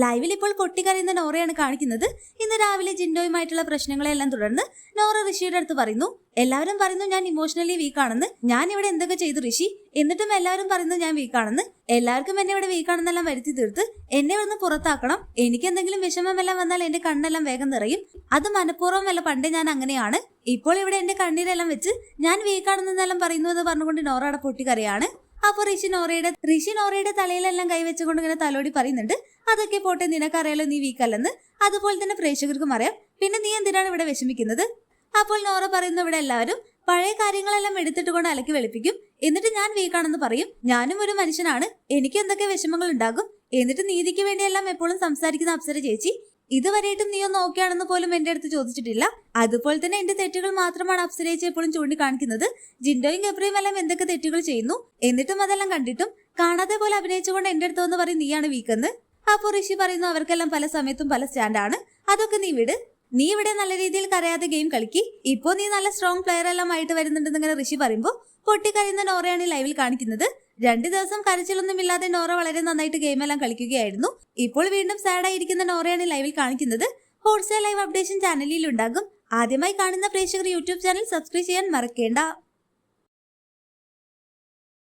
ലൈവിൽ ഇപ്പോൾ പൊട്ടിക്കരയുന്ന നോറയാണ് കാണിക്കുന്നത്. ഇന്ന് രാവിലെ ജിൻഡോയുമായിട്ടുള്ള പ്രശ്നങ്ങളെല്ലാം തുടർന്ന് നോറ ഋഷിയുടെ അടുത്ത് പറയുന്നു, എല്ലാവരും പറയുന്നു ഞാൻ ഇമോഷണലി വീക്കാണെന്ന്. ഞാൻ ഇവിടെ എന്തൊക്കെ ചെയ്തു ഋഷി, എന്നിട്ടും എല്ലാവരും പറയുന്നു ഞാൻ വീക്കാണെന്ന്. എല്ലാവർക്കും എന്നെ ഇവിടെ വീക്കാണെന്നെല്ലാം വരുത്തി തീർത്ത് എന്നെ ഇവിടുന്ന് പുറത്താക്കണം. എനിക്ക് എന്തെങ്കിലും വിഷമമെല്ലാം വന്നാൽ എന്റെ കണ്ണെല്ലാം വേഗം നിറയും. അത് മനഃപൂർവ്വമല്ല, പണ്ടേ ഞാൻ അങ്ങനെയാണ്. ഇപ്പോൾ ഇവിടെ എന്റെ കണ്ണീരെല്ലാം വെച്ച് ഞാൻ വീക്കാണെന്നെല്ലാം പറയുന്നു എന്ന് പറഞ്ഞുകൊണ്ട് നോറ അവിടെ പൊട്ടിക്കരയാണ്. അപ്പൊ ഋഷി നോറയുടെ തലയിലെല്ലാം കൈവച്ചുകൊണ്ട് ഇങ്ങനെ തലോടി പറയുന്നുണ്ട്, അതൊക്കെ പോട്ടെ, നിനക്കറിയാലോ നീ വീക്കല്ലെന്ന്. അതുപോലെ തന്നെ പ്രേക്ഷകർക്കും അറിയാം, പിന്നെ നീ എന്തിനാണ് ഇവിടെ വിഷമിക്കുന്നത്? അപ്പോൾ നോറ പറയുന്നു, ഇവിടെ എല്ലാവരും പഴയ കാര്യങ്ങളെല്ലാം എടുത്തിട്ട് കൊണ്ട് അലക്കി വെളുപ്പിക്കും, എന്നിട്ട് ഞാൻ വീക്കാണെന്ന് പറയും. ഞാനും ഒരു മനുഷ്യനാണ്, എനിക്ക് എന്തൊക്കെ വിഷമങ്ങൾ ഉണ്ടാകും. എന്നിട്ട് നീതിക്ക് വേണ്ടിയെല്ലാം എപ്പോഴും സംസാരിക്കുന്ന അപ്സര ചേച്ചി, ഇതുവരെയായിട്ടും നീ ഒന്ന് ഓക്കെ ആണെന്ന് പോലും എന്റെ അടുത്ത് ചോദിച്ചിട്ടില്ല. അതുപോലെ തന്നെ എന്റെ തെറ്റുകൾ മാത്രമാണ് അപ്സര ചേച്ചി എപ്പോഴും ചൂണ്ടിക്കാണിക്കുന്നത്. ജിൻഡോയും ഗബ്രിയും എല്ലാം എന്തൊക്കെ തെറ്റുകൾ ചെയ്യുന്നു, എന്നിട്ടും അതെല്ലാം കണ്ടിട്ടും കാണാതെ പോലെ അഭിനയിച്ചുകൊണ്ട് എന്റെ അടുത്ത് വന്ന് പറയും നീയാണ് വീക്കെന്ന്. അപ്പോൾ ഋഷി പറയുന്നു, അവർക്കെല്ലാം പല സമയത്തും പല സ്റ്റാൻഡാണ്, അതൊക്കെ നീ വിട്. നീ ഇവിടെ നല്ല രീതിയിൽ കരയാതെ ഗെയിം കളിക്കി. ഇപ്പോ നീ നല്ല സ്ട്രോങ് പ്ലെയർ എല്ലാം ആയിട്ട് വരുന്നുണ്ടെന്ന് ഇങ്ങനെ ഋഷി പറയുമ്പോൾ പൊട്ടിക്കരയുന്ന നോറയാണ് ലൈവിൽ കാണിക്കുന്നത്. 2 ദിവസം കരച്ചിലൊന്നും ഇല്ലാതെ നോറ വളരെ നന്നായിട്ട് ഗെയിം എല്ലാം കളിക്കുകയായിരുന്നു. ഇപ്പോൾ വീണ്ടും സാഡായിരിക്കുന്ന നോറയാണ് ലൈവിൽ കാണിക്കുന്നത്. ഹോട്ട്സ്റ്റാർ ലൈവ് അപ്ഡേഷൻ ചാനലിൽ ഉണ്ടാകും. ആദ്യമായി കാണുന്ന പ്രേക്ഷകർ യൂട്യൂബ് ചാനൽ സബ്സ്ക്രൈബ് ചെയ്യാൻ മറക്കേണ്ട.